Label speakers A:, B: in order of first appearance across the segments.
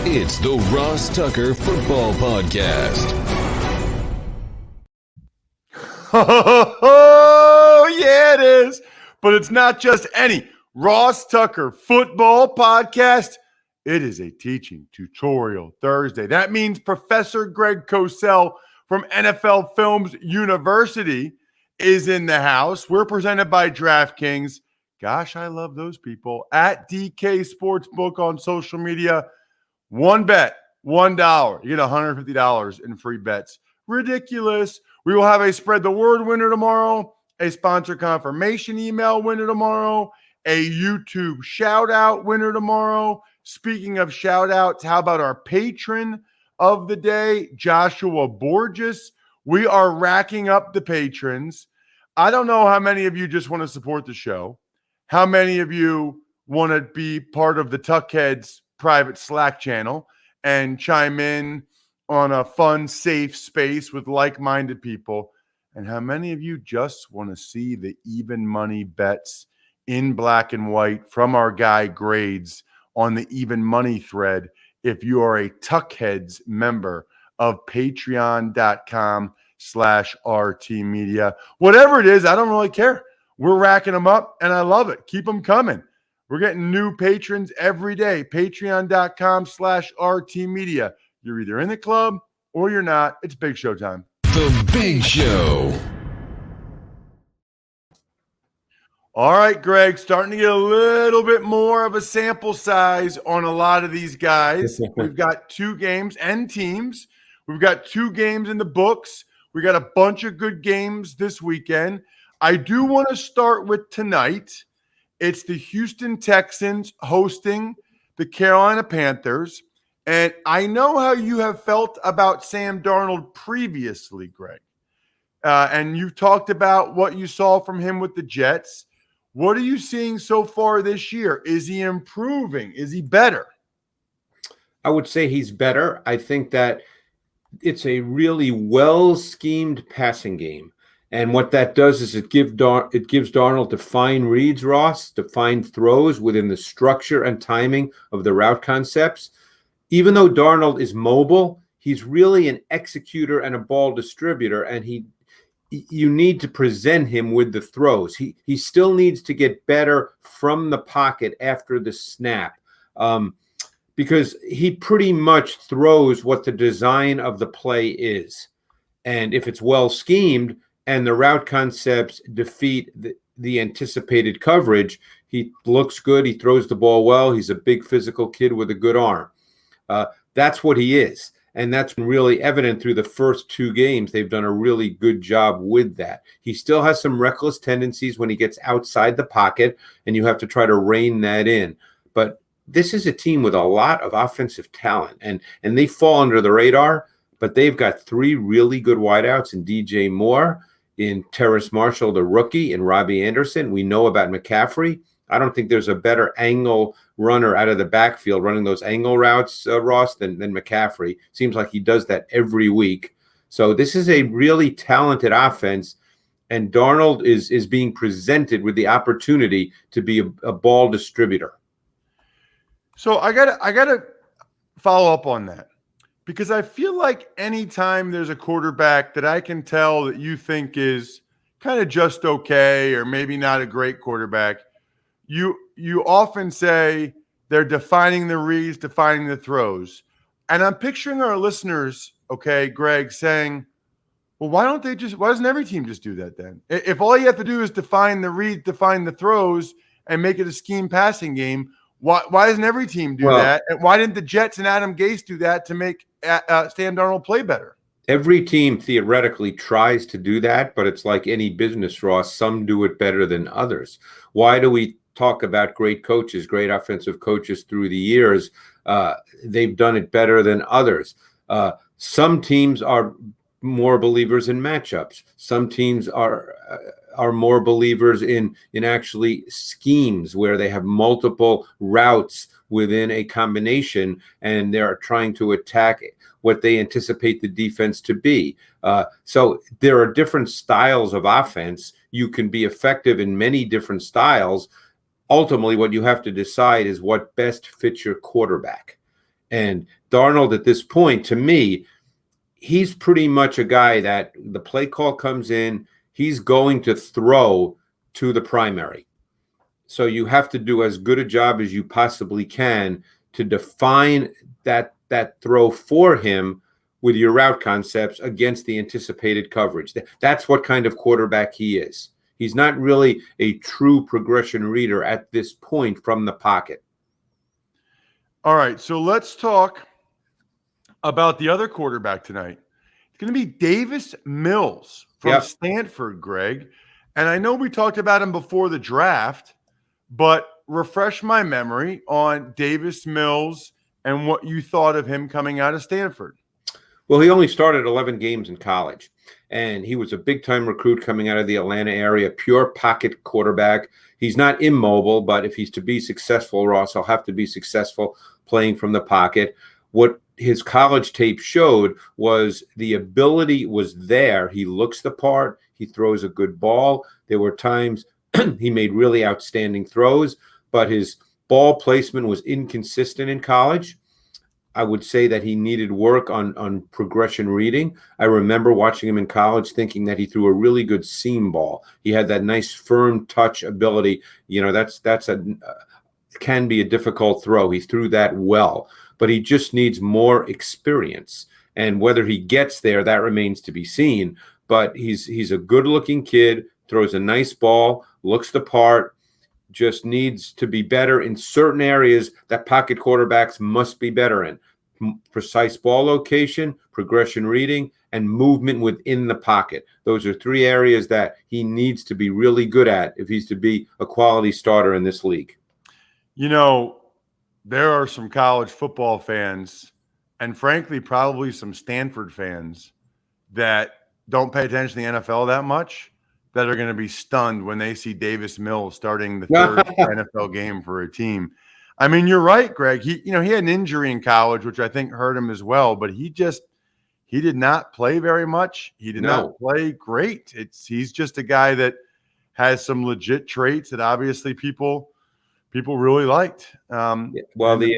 A: It's the Ross Tucker Football Podcast.
B: Oh, yeah, it is. But it's not just any Ross Tucker Football Podcast. It is a teaching tutorial Thursday. That means Professor Greg Cosell from NFL Films University is in the house. We're presented by DraftKings. Gosh, I love those people. At DK Sportsbook on social media. One bet, $1. You get $150 in free bets. Ridiculous. We will have a Spread the Word winner tomorrow, a sponsor confirmation email winner tomorrow, a YouTube shout-out winner tomorrow. Speaking of shout-outs, how about our patron of the day, Joshua Borges? We are racking up the patrons. I don't know how many of you just want to support the show, how many of you want to be part of the Tuckheads private Slack channel and chime in on a fun, safe space with like-minded people, and how many of you just want to see the even money bets in black and white from our guy Grades on the even money thread if you are a Tuckheads member of patreon.com/RT Media. Whatever it is, I don't really care. We're racking them up, and I love it. Keep them coming. We're getting new patrons every day. Patreon.com/RT Media. You're either in the club or you're not. It's Big Show time.
A: The Big Show.
B: All right, Greg, starting to get a little bit more of a sample size on a lot of these guys. We've got two games and teams. We've got two games in the books. We got a bunch of good games this weekend. I do want to start with tonight. It's the Houston Texans hosting the Carolina Panthers. And I know how you have felt about Sam Darnold previously, Greg. And you've talked about what you saw from him with the Jets. What are you seeing so far this year? Is he improving? Is he better?
C: I would say he's better. I think that it's a really well-schemed passing game. And what that does is it gives Darnold defined reads, Ross, defined throws within the structure and timing of the route concepts. Even though Darnold is mobile, he's really an executor and a ball distributor, and you need to present him with the throws. He still needs to get better from the pocket after the snap because he pretty much throws what the design of the play is. And if it's well schemed, and the route concepts defeat the anticipated coverage, he looks good. He throws the ball well. He's a big physical kid with a good arm. That's what he is. And that's really evident through the first two games. They've done a really good job with that. He still has some reckless tendencies when he gets outside the pocket, and you have to try to rein that in. But this is a team with a lot of offensive talent, and they fall under the radar, but they've got three really good wideouts in DJ Moore, in Terrace Marshall, the rookie, and Robbie Anderson. We know about McCaffrey. I don't think there's a better angle runner out of the backfield running those angle routes, Ross, than McCaffrey. Seems like he does that every week. So this is a really talented offense, and Darnold is being presented with the opportunity to be a ball distributor.
B: So I gotta follow up on that. Because I feel like anytime there's a quarterback that I can tell that you think is kind of just okay or maybe not a great quarterback, you often say they're defining the reads, defining the throws. And I'm picturing our listeners, okay, Greg, saying, well, why doesn't every team just do that then? If all you have to do is define the reads, define the throws, and make it a scheme passing game, why doesn't every team do that? And why didn't the Jets and Adam Gase do that to make Sam Darnold play better?
C: Every team theoretically tries to do that, but it's like any business, Ross. Some do it better than others. Why do we talk about great coaches, great offensive coaches through the years? They've done it better than others. Some teams are more believers in matchups. Some teams are more believers in actually schemes where they have multiple routes within a combination, and they're trying to attack what they anticipate the defense to be. So there are different styles of offense. You can be effective in many different styles. Ultimately, what you have to decide is what best fits your quarterback. And Darnold at this point, to me, he's pretty much a guy that the play call comes in, he's going to throw to the primary. So you have to do as good a job as you possibly can to define that throw for him with your route concepts against the anticipated coverage. That's what kind of quarterback he is. He's not really a true progression reader at this point from the pocket.
B: All right, so let's talk about the other quarterback tonight. It's going to be Davis Mills from Stanford, Greg. And I know we talked about him before the draft, but refresh my memory on Davis Mills and what you thought of him coming out of Stanford.
C: Well, he only started 11 games in college, and he was a big-time recruit coming out of the Atlanta area, pure pocket quarterback. He's not immobile, but if he's to be successful, Ross, he'll have to be successful playing from the pocket. What his college tape showed was the ability was there. He looks the part. He throws a good ball. There were times he made really outstanding throws, but his ball placement was inconsistent in college. I would say that he needed work on progression reading. I remember watching him in college thinking that he threw a really good seam ball. He had that nice firm touch ability. You know, that's can be a difficult throw. He threw that well, but he just needs more experience. And whether he gets there, that remains to be seen. But he's a good-looking kid, throws a nice ball, looks the part, just needs to be better in certain areas that pocket quarterbacks must be better in. Precise ball location, progression reading, and movement within the pocket. Those are three areas that he needs to be really good at if he's to be a quality starter in this league.
B: You know, there are some college football fans, and frankly, probably some Stanford fans that don't pay attention to the NFL that much, that are going to be stunned when they see Davis Mills starting the third NFL game for a team. I mean, you're right, Greg. He had an injury in college, which I think hurt him as well, but he did not play very much. He did not play great. He's just a guy that has some legit traits that obviously people really liked.
C: Well, the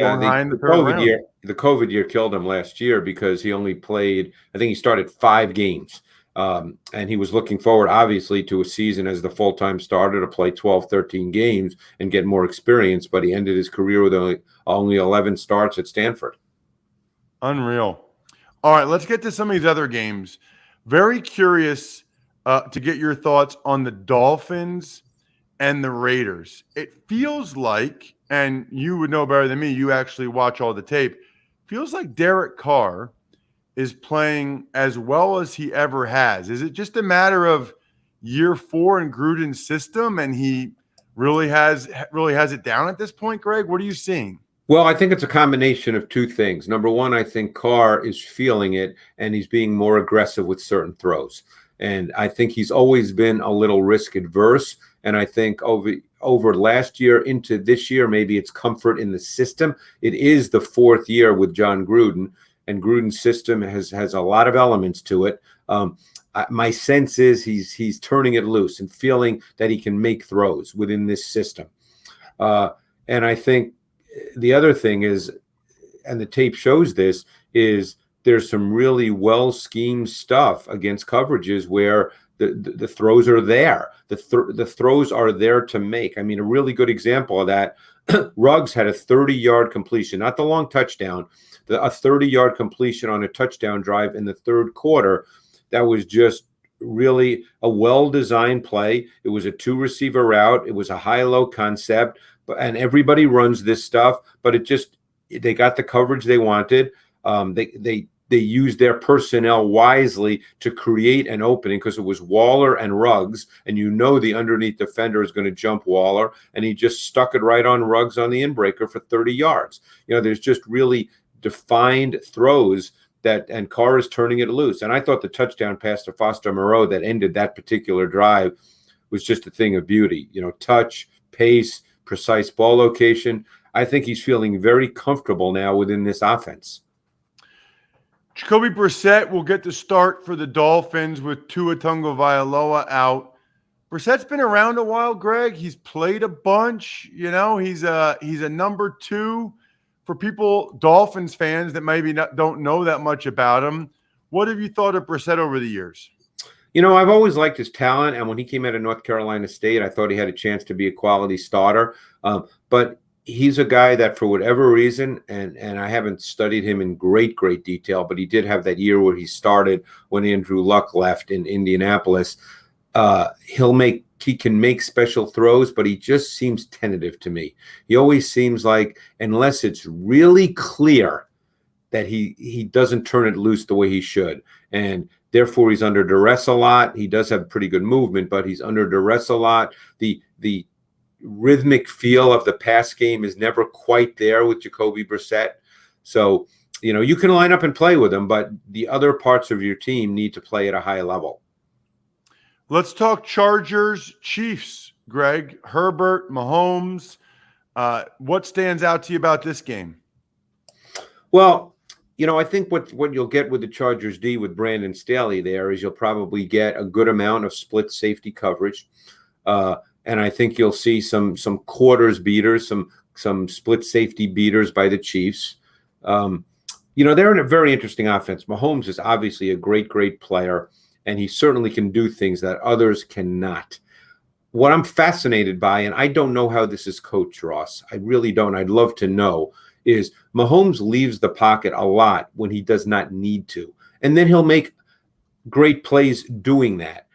C: COVID year killed him last year because he only played, I think he started 5 games. And he was looking forward, obviously, to a season as the full-time starter to play 12, 13 games and get more experience, but he ended his career with only 11 starts at Stanford.
B: Unreal. All right, let's get to some of these other games. Very curious to get your thoughts on the Dolphins and the Raiders. It feels like, and you would know better than me, you actually watch all the tape, feels like Derek Carr is playing as well as he ever has. Is it just a matter of year 4 in Gruden's system and he really has it down at this point, Greg? What are you seeing?
C: Well, I think it's a combination of two things. Number one, I think Carr is feeling it and he's being more aggressive with certain throws. And I think he's always been a little risk adverse. And I think over last year into this year, maybe it's comfort in the system. It is the 4th year with John Gruden. And Gruden's system has a lot of elements to it. My sense is he's turning it loose and feeling that he can make throws within this system. And I think the other thing is, and the tape shows this, is there's some really well-schemed stuff against coverages where the throws are there. The throws are there to make. I mean, a really good example of that, Ruggs had a 30-yard completion, not the long touchdown, a 30-yard completion on a touchdown drive in the 3rd quarter. That was just really a well-designed play. It was a 2-receiver route. It was a high-low concept, and everybody runs this stuff, but they got the coverage they wanted. They used their personnel wisely to create an opening because it was Waller and Ruggs, and the underneath defender is going to jump Waller, and he just stuck it right on Ruggs on the inbreaker for 30 yards. There's just really defined throws and Carr is turning it loose. And I thought the touchdown pass to Foster Moreau that ended that particular drive was just a thing of beauty. Touch, pace, precise ball location. I think he's feeling very comfortable now within this offense.
B: Jacoby Brissett will get the start for the Dolphins with Tua Tagovailoa out. Brissett's been around a while, Greg. He's played a bunch. He's a number 2 for people, Dolphins fans that maybe don't know that much about him, what have you thought of Brissett over the years?
C: I've always liked his talent, and when he came out of North Carolina State, I thought he had a chance to be a quality starter. But he's a guy that, for whatever reason, and I haven't studied him in great detail, but he did have that year where he started when Andrew Luck left in Indianapolis. He can make special throws, but he just seems tentative to me. He always seems like, unless it's really clear that he doesn't turn it loose the way he should, and therefore he's under duress a lot. He does have pretty good movement, but he's under duress a lot. The rhythmic feel of the pass game is never quite there with Jacoby Brissett. So, you can line up and play with him, but the other parts of your team need to play at a high level.
B: Let's talk Chargers, Chiefs, Greg. Herbert, Mahomes. What stands out to you about this game?
C: Well, I think what you'll get with the Chargers D with Brandon Staley there is you'll probably get a good amount of split safety coverage. And I think you'll see some quarters beaters, some split safety beaters by the Chiefs. They're in a very interesting offense. Mahomes is obviously a great player, and he certainly can do things that others cannot. What I'm fascinated by, and I don't know how this is coached, Ross, I really don't. I'd love to know, is Mahomes leaves the pocket a lot when he does not need to. And then he'll make great plays doing that.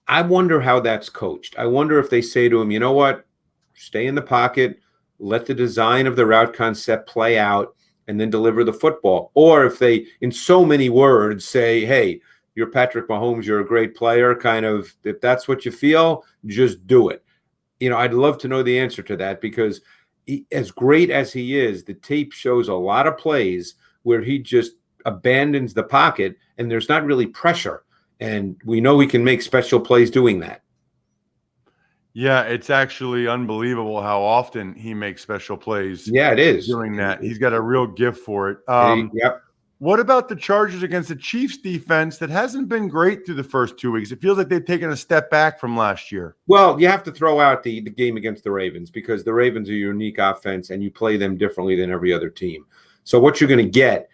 C: I wonder how that's coached. I wonder if they say to him, you know what, stay in the pocket, let the design of the route concept play out, and then deliver the football. Or if they, in so many words, say, hey, you're Patrick Mahomes, you're a great player, kind of, if that's what you feel, just do it. I'd love to know the answer to that, because as great as he is, the tape shows a lot of plays where he just abandons the pocket and there's not really pressure. And we know he can make special plays doing that.
B: Yeah, it's actually unbelievable how often he makes special plays.
C: Yeah, it is.
B: Doing that. He's got a real gift for it.
C: Yep.
B: What about the Chargers against the Chiefs defense that hasn't been great through the first 2 weeks? It feels like they've taken a step back from last year.
C: Well, you have to throw out the game against the Ravens, because the Ravens are a unique offense and you play them differently than every other team. So what you're going to get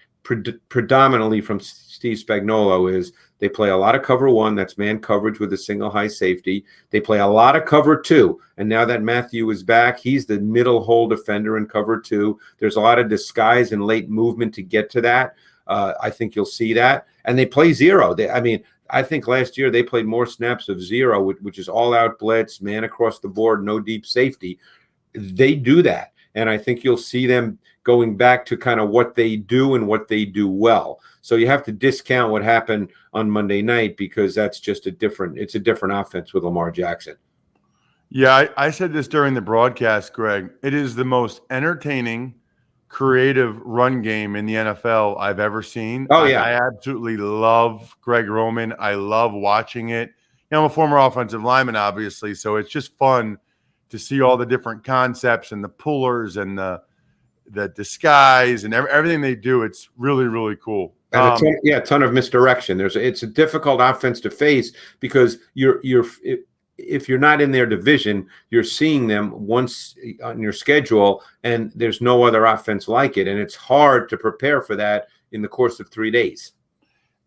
C: predominantly from Steve Spagnuolo is they play a lot of cover one, that's man coverage with a single high safety. They play a lot of cover two, and now that Matthew is back, he's the middle hole defender in cover two. There's a lot of disguise and late movement to get to that. I think you'll see that. And they play zero. I think last year they played more snaps of zero, which is all-out blitz, man across the board, no deep safety. They do that. And I think you'll see them going back to kind of what they do and what they do well. So you have to discount what happened on Monday night, because that's just it's a different offense with Lamar Jackson.
B: Yeah, I said this during the broadcast, Greg. It is the most entertaining, creative run game in the NFL I've ever seen.
C: Oh, yeah.
B: I absolutely love Greg Roman. I love watching it. I'm a former offensive lineman, obviously, so it's just fun to see all the different concepts and the pullers and the disguise and everything they do. It's really, really cool.
C: And a ton of misdirection. It's a difficult offense to face, because if you're not in their division, you're seeing them once on your schedule, and there's no other offense like it. And it's hard to prepare for that in the course of 3 days.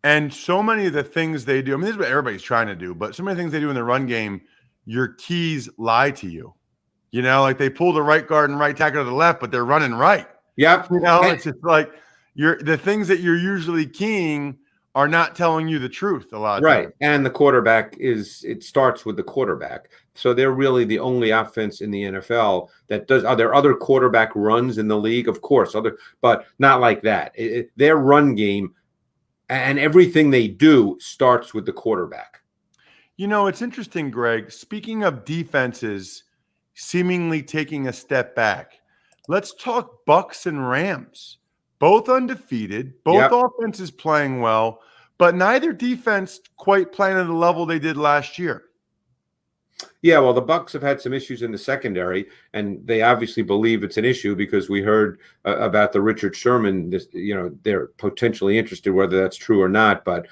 B: And so many of the things they do, this is what everybody's trying to do, but so many things they do in the run game, your keys lie to you. Like they pull the right guard and right tackle to the left, but they're running right.
C: Yep.
B: It's just like the things that you're usually keying are not telling you the truth a lot of
C: right.
B: times.
C: And the quarterback it starts with the quarterback. So they're really the only offense in the NFL that does. Are there other quarterback runs in the league? Of course, but not like that. Their run game and everything they do starts with the quarterback.
B: It's interesting, Greg. Speaking of defenses seemingly taking a step back, let's talk Bucs and Rams. Both undefeated, both offenses playing well, but neither defense quite playing at the level they did last year.
C: Yeah, well, the Bucs have had some issues in the secondary, and they obviously believe it's an issue because we heard about the Richard Sherman. They're potentially interested, whether that's true or not. But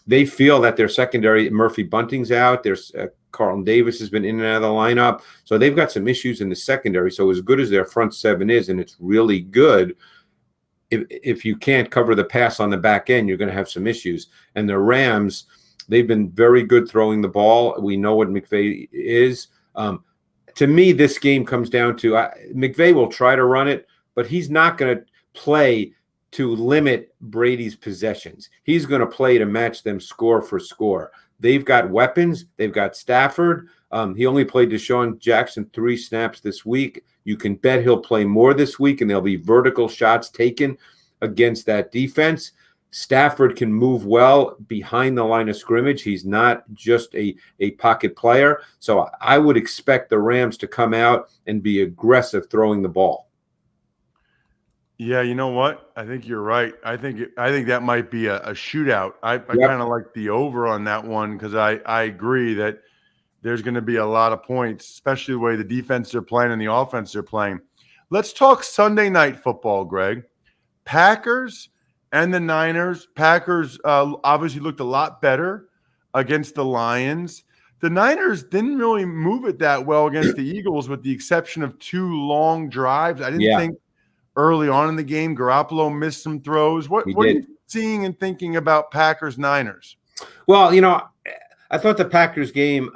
C: They feel that their secondary, Murphy Bunting's out. There's Carlton Davis has been in and out of the lineup. So they've got some issues in the secondary. So as good as their front seven is, and it's really good, if you can't cover the pass on the back end, you're going to have some issues. And the Rams, they've been very good throwing the ball. We know what McVay is. To me, this game comes down to McVay will try to run it, but he's not going to play to limit Brady's possessions. He's going to play to match them score for score. They've got weapons. They've got Stafford. He only played Deshaun Jackson 3 snaps this week. You can bet he'll play more this week, and there'll be vertical shots taken against that defense. Stafford can move well behind the line of scrimmage. He's not just a pocket player. So I would expect the Rams to come out and be aggressive throwing the ball.
B: Yeah, you know what? I think you're right. I think that might be a shootout. I kind of like the over on that one because I agree that there's going to be a lot of points, especially the way the defense are playing and the offense are playing. Let's talk Sunday night football, Greg. Packers and the Niners. Packers obviously looked a lot better against the Lions. The Niners didn't really move it that well against the Eagles with the exception of 2 long drives. I didn't think early on in the game Garoppolo missed some throws. What are you seeing and thinking about Packers-Niners?
C: Well, I thought the Packers game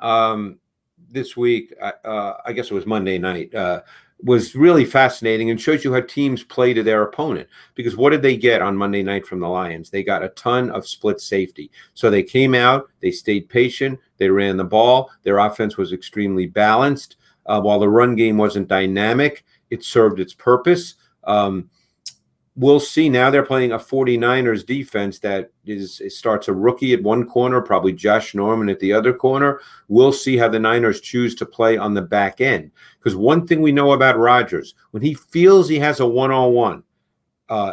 C: this week, I guess it was Monday night, was really fascinating and shows you how teams play to their opponent. Because what did they get on Monday night from the Lions? They got a ton of split safety. So they came out, they stayed patient, they ran the ball. Their offense was extremely balanced. While the run game wasn't dynamic, it served its purpose. We'll see. Now they're playing a 49ers defense that starts a rookie at one corner, probably Josh Norman at the other corner. We'll see how the Niners choose to play on the back end. Because one thing we know about Rodgers, when he feels he has a one-on-one,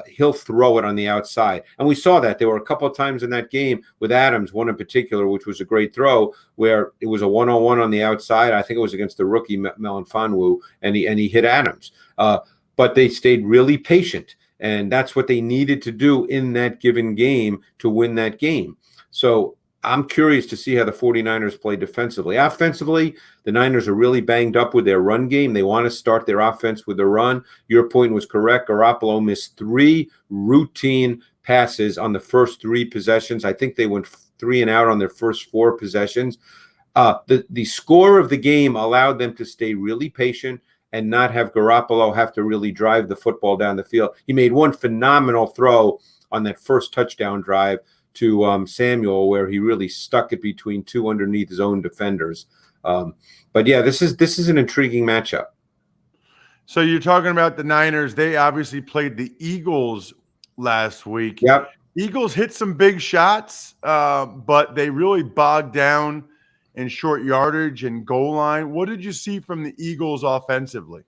C: he'll throw it on the outside. And we saw that. There were a couple of times in that game with Adams, one in particular, which was a great throw, where it was a one-on-one on the outside. I think it was against the rookie Melanfonwu, and he hit Adams. But they stayed really patient. And that's what they needed to do in that given game to win that game. So I'm curious to see how the 49ers play defensively. Offensively, the Niners are really banged up with their run game. They want to start their offense with the run. Your point was correct. Garoppolo missed 3 routine passes on the first 3 possessions. I think they went 3 and out on their first 4 possessions. The score of the game allowed them to stay really patient and not have Garoppolo have to really drive the football down the field. He made one phenomenal throw on that first touchdown drive to Samuel, where he really stuck it between 2 underneath zone defenders. But yeah, this is an intriguing matchup.
B: So you're talking about the Niners. They obviously played the Eagles last week.
C: Yep.
B: Eagles hit some big shots, but they really bogged down in short yardage and goal line. What did you see from the Eagles offensively?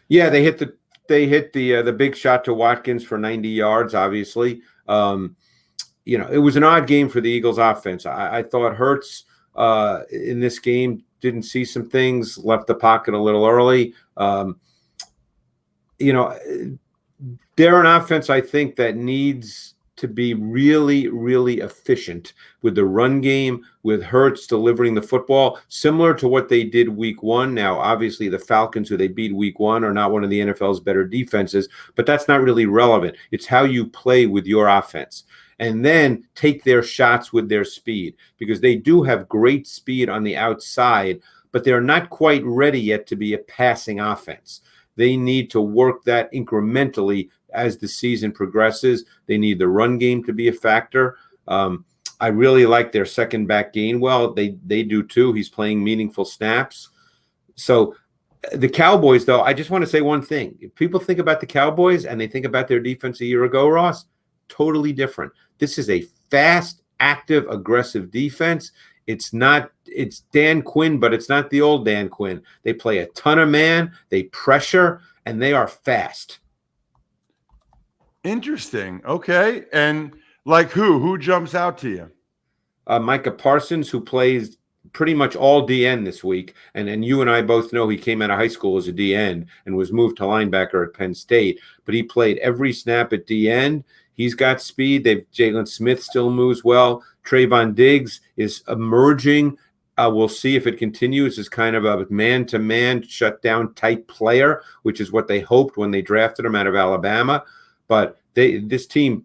C: Yeah, they hit the big shot to Watkins for 90 yards, obviously. It was an odd game for the Eagles offense. I thought Hurts in this game didn't see some things, left the pocket a little early. They're an offense, I think, that needs to be really, really efficient with the run game, with Hurts delivering the football, similar to what they did week 1. Now, obviously, the Falcons, who they beat week 1, are not one of the NFL's better defenses, but that's not really relevant. It's how you play with your offense. And then take their shots with their speed, because they do have great speed on the outside, but they're not quite ready yet to be a passing offense. They need to work that incrementally as the season progresses. They need the run game to be a factor. I really like their second back Gainwell. They do too. He's playing meaningful snaps. So the Cowboys, though, I just want to say one thing. If people think about the Cowboys and they think about their defense a year ago, Ross, totally different. This is a fast, active, aggressive defense. It's Dan Quinn, but it's not the old Dan Quinn. They play a ton of man, they pressure, and they are fast.
B: Interesting. Okay. And like who jumps out to you?
C: Micah Parsons, who plays pretty much all DN this week. And you and I both know he came out of high school as a DN and was moved to linebacker at Penn State. But he played every snap at DN. He's got speed. Jalen Smith still moves well. Trayvon Diggs is emerging. We'll see if it continues as kind of a man-to-man shutdown type player, which is what they hoped when they drafted him out of Alabama. But this team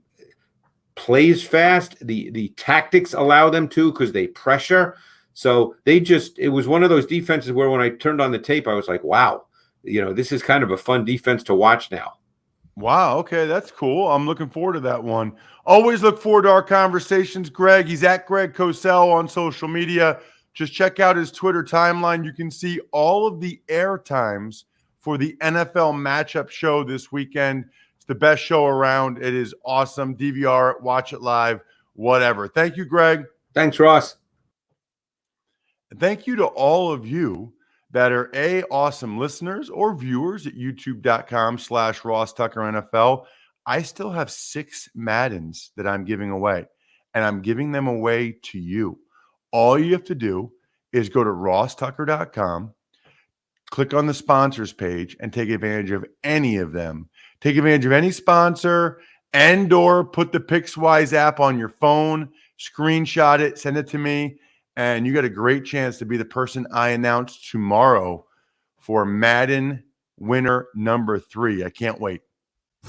C: plays fast. The tactics allow them to because they pressure. So it was one of those defenses where when I turned on the tape, I was like, wow, this is kind of a fun defense to watch now.
B: Wow. Okay. That's cool. I'm looking forward to that one. Always look forward to our conversations, Greg. He's at Greg Cosell on social media. Just check out his Twitter timeline. You can see all of the air times for the NFL matchup show this weekend. It's the best show around. It is awesome. DVR it, watch it live, whatever. Thank you, Greg.
C: Thanks, Ross.
B: And thank you to all of you that are awesome listeners or viewers at youtube.com/Ross Tucker NFL. I still have 6 Maddens that I'm giving away, and I'm giving them away to you. All you have to do is go to rosstucker.com, click on the sponsors page, and take advantage of any of them. Take advantage of any sponsor and/or put the PicksWise app on your phone, screenshot it, send it to me, and you got a great chance to be the person I announce tomorrow for Madden winner number 3. I can't wait.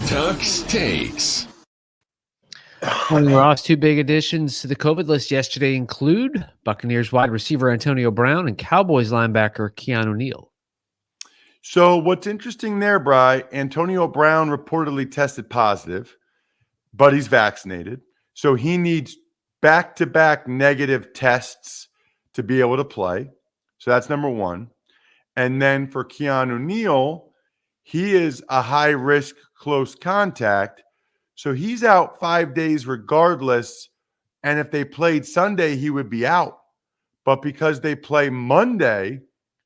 A: Tuck's Takes.
D: Morning, Ross. 2 big additions to the COVID list yesterday include Buccaneers wide receiver Antonio Brown and Cowboys linebacker Keanu Neal.
B: So what's interesting there, Bri, Antonio Brown reportedly tested positive, but he's vaccinated. So he needs back-to-back negative tests to be able to play. So that's number one. And then for Keanu Neal, he is a high-risk close contact. So he's out 5 days regardless. And if they played Sunday, he would be out. But because they play Monday,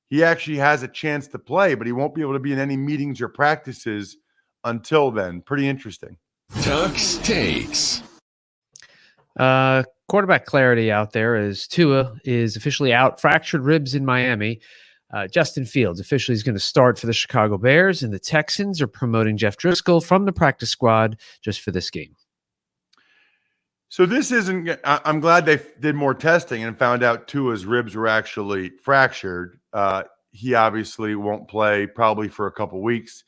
B: he actually has a chance to play, but he won't be able to be in any meetings or practices until then. Pretty interesting.
A: Tuck's Takes.
D: Quarterback clarity out there as Tua is officially out, fractured ribs in Miami. Justin Fields officially is going to start for the Chicago Bears, and the Texans are promoting Jeff Driscoll from the practice squad just for this game.
B: So this isn't – I'm glad they did more testing and found out Tua's ribs were actually fractured. He obviously won't play probably for a couple weeks.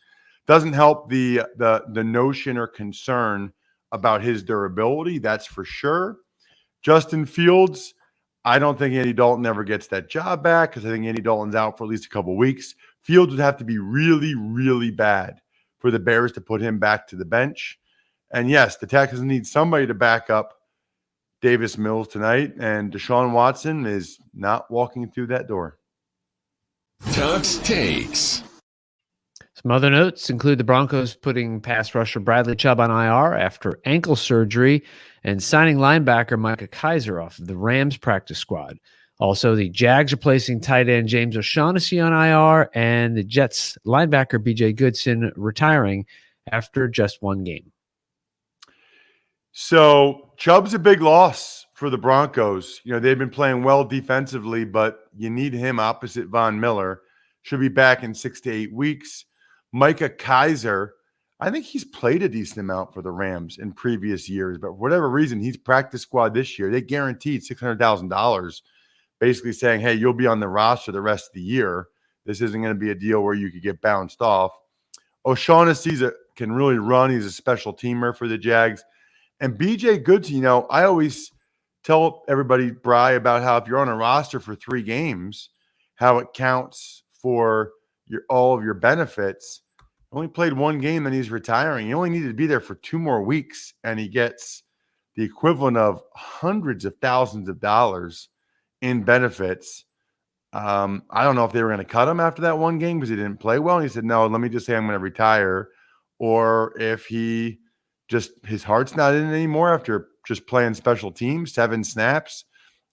B: Doesn't help the notion or concern about his durability, that's for sure. Justin Fields, I don't think Andy Dalton ever gets that job back because I think Andy Dalton's out for at least a couple weeks. Fields would have to be really, really bad for the Bears to put him back to the bench. And yes, the Texans need somebody to back up Davis Mills tonight, and Deshaun Watson is not walking through that door.
A: Tuck's Takes.
D: Some other notes include the Broncos putting pass rusher Bradley Chubb on IR after ankle surgery and signing linebacker Micah Kiser off of the Rams practice squad. Also, the Jags are placing tight end James O'Shaughnessy on IR, and the Jets linebacker B.J. Goodson retiring after just 1 game.
B: So Chubb's a big loss for the Broncos. You know, they've been playing well defensively, but you need him opposite Von Miller. Should be back in 6 to 8 weeks. Micah Kiser, I think he's played a decent amount for the Rams in previous years, but for whatever reason, he's practice squad this year. They guaranteed $600,000, basically saying, hey, you'll be on the roster the rest of the year. This isn't going to be a deal where you could get bounced off. O'Shaughnessy can really run. He's a special teamer for the Jags. And B.J. Goodson, you know, I always tell everybody, Bri, about how if you're on a roster for 3 games, how it counts for all of your benefits. Only played 1 game, then he's retiring. He only needed to be there for 2 more weeks, and he gets the equivalent of hundreds of thousands of dollars in benefits. I don't know if they were going to cut him after that 1 game because he didn't play well. And he said, no, let me just say I'm going to retire. Or if his heart's not in it anymore after just playing special teams, 7 snaps.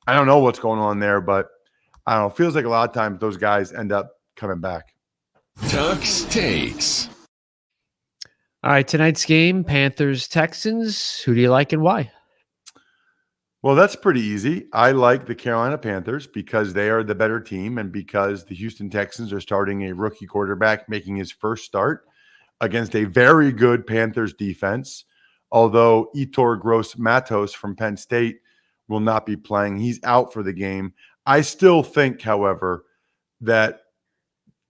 B: I don't know what's going on there, but I don't know. It feels like a lot of times those guys end up coming back.
A: Tuck's Takes.
D: All right, tonight's game, Panthers, Texans. Who do you like and why?
B: Well, that's pretty easy. I like the Carolina Panthers because they are the better team and because the Houston Texans are starting a rookie quarterback making his first start against a very good Panthers defense. Although Etor Gross Matos from Penn State will not be playing, he's out for the game. I still think, however, that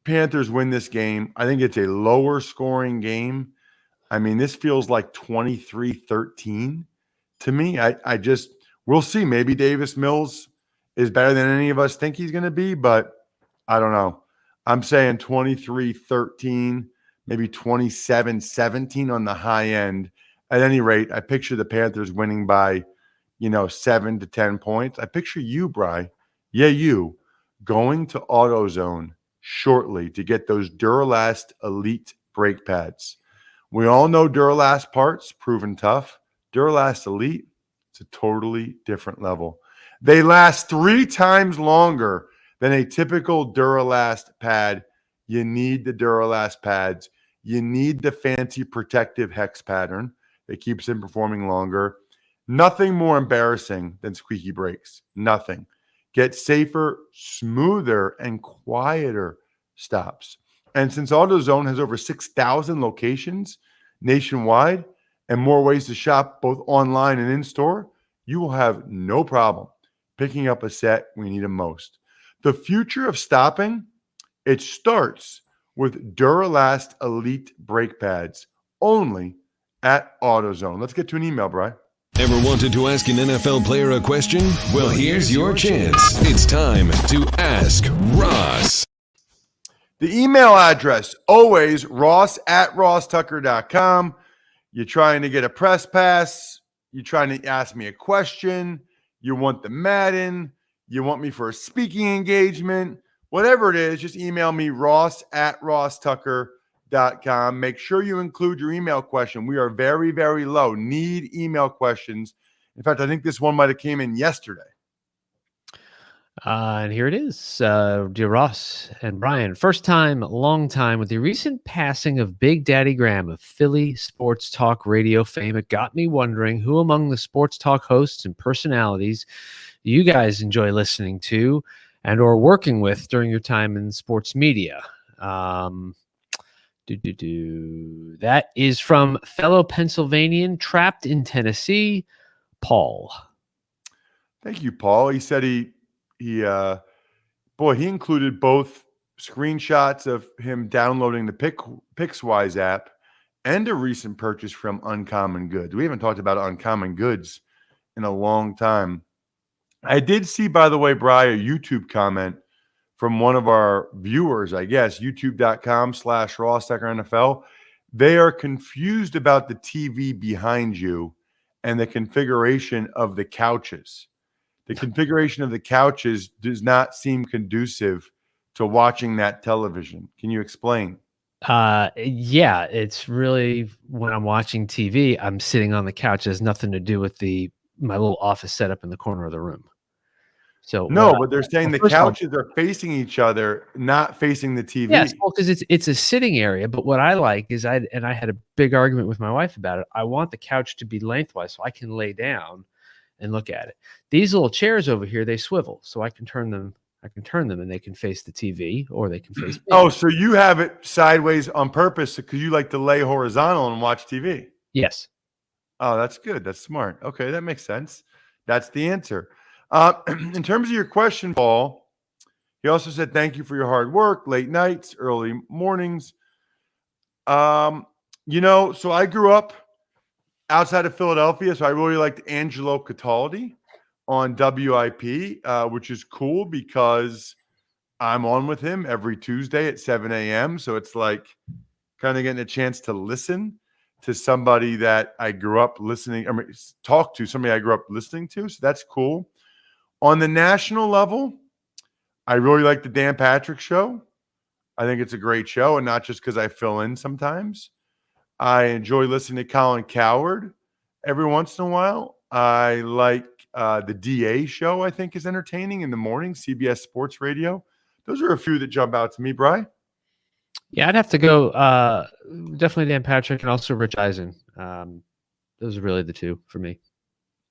B: Panthers win this game. I think it's a lower scoring game. I mean, this feels like 23-13 to me. I just, we'll see. Maybe Davis Mills is better than any of us think he's going to be, but I don't know. I'm saying 23-13, maybe 27-17 on the high end. At any rate, I picture the Panthers winning by, 7 to 10 points. I picture you, Bri. Yeah, you going to AutoZone shortly to get those Duralast Elite brake pads. We all know Duralast parts, proven tough. Duralast Elite, it's a totally different level. They last 3 times longer than a typical Duralast pad. You need the Duralast pads. You need the fancy protective hex pattern that keeps them performing longer. Nothing more embarrassing than squeaky brakes. Nothing. Get safer, smoother, and quieter stops. And since AutoZone has over 6,000 locations nationwide and more ways to shop both online and in-store, you will have no problem picking up a set when you need them most. The future of stopping, it starts with Duralast Elite brake pads only at AutoZone. Let's get to an email, Bri.
A: Ever wanted to ask an NFL player a question? Well, here's your chance. It's time to Ask Ross.
B: The email address, always ross@rosstucker.com. You're trying to get a press pass. You're trying to ask me a question. You want the Madden. You want me for a speaking engagement. Whatever it is, just email me, ross@rosstucker.com. Make sure you include your email question. We are very, very low. Need email questions. In fact, I think this one might have came in yesterday.
D: And here it is, dear Ross and Brian. First time, long time. With the recent passing of Big Daddy Graham of Philly sports talk radio fame, it got me wondering who among the sports talk hosts and personalities you guys enjoy listening to and or working with during your time in sports media. That is from fellow Pennsylvanian trapped in Tennessee, Paul.
B: Thank you, Paul. He said he included both screenshots of him downloading the Pickswise app and a recent purchase from Uncommon Goods. We haven't talked about Uncommon Goods in a long time. I did see, by the way, Bri, a YouTube comment from one of our viewers, I guess, youtube.com/RossTuckerNFL. They are confused about the TV behind you and the configuration of the couches. The configuration of the couches does not seem conducive to watching that television. Can you explain?
D: Yeah, it's really when I'm watching TV, I'm sitting on the couch. It has nothing to do with my little office setup in the corner of the room. So
B: no, but they're saying the couches are facing each other, not facing the TV.
D: Yes, well, because it's a sitting area. But what I like is I had a big argument with my wife about it. I want the couch to be lengthwise so I can lay down and look at it. These little chairs over here, they swivel, so I can turn them and they can face the TV or they can face me.
B: Oh, so you have it sideways on purpose because you like to lay horizontal and watch TV.
D: Yes.
B: Oh, that's good. That's smart. Okay, that makes sense. That's the answer. In terms of your question, Paul, he also said, thank you for your hard work, late nights, early mornings. So I grew up outside of Philadelphia, so I really liked Angelo Cataldi on WIP, which is cool because I'm on with him every Tuesday at 7 a.m. So it's like kind of getting a chance to listen to somebody that I grew up listening, talk to somebody I grew up listening to. So that's cool. On the national level, I really like the Dan Patrick Show. I think it's a great show, and not just because I fill in sometimes. I enjoy listening to Colin Cowherd every once in a while. I like the DA Show, I think, is entertaining in the morning, CBS Sports Radio. Those are a few that jump out to me, Bri.
D: Yeah, I'd have to go definitely Dan Patrick and also Rich Eisen. Those are really the two for me.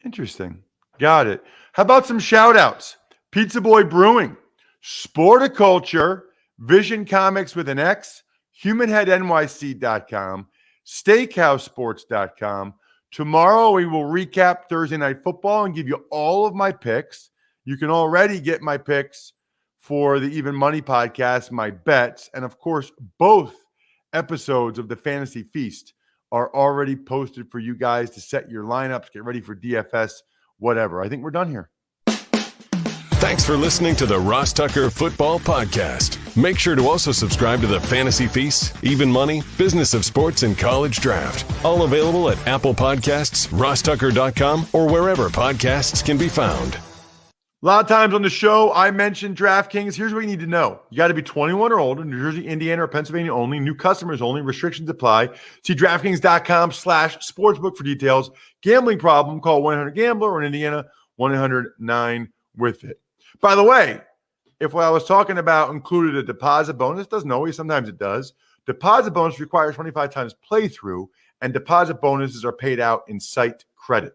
B: Interesting. Got it. How about some shout outs? Pizza Boy Brewing, Sporticulture, Vision Comics with an X, HumanHeadNYC.com, SteakhouseSports.com. Tomorrow we will recap Thursday Night Football and give you all of my picks. You can already get my picks for the Even Money podcast, my bets, and of course, both episodes of the Fantasy Feast are already posted for you guys to set your lineups, get ready for DFS, whatever. I think we're done here.
A: Thanks for listening to the Ross Tucker Football Podcast. Make sure to also subscribe to the Fantasy Feast, Even Money, Business of Sports, and College Draft. All available at Apple Podcasts, rosstucker.com, or wherever podcasts can be found.
B: A lot of times on the show, I mentioned DraftKings. Here's what you need to know. You got to be 21 or older, New Jersey, Indiana, or Pennsylvania only. New customers only. Restrictions apply. See DraftKings.com/sportsbook for details. Gambling problem, call 1-800-GAMBLER, or in Indiana, 1-800-9-WITH-IT. By the way, if what I was talking about included a deposit bonus, doesn't always, sometimes it does. Deposit bonus requires 25 times playthrough, and deposit bonuses are paid out in site credit.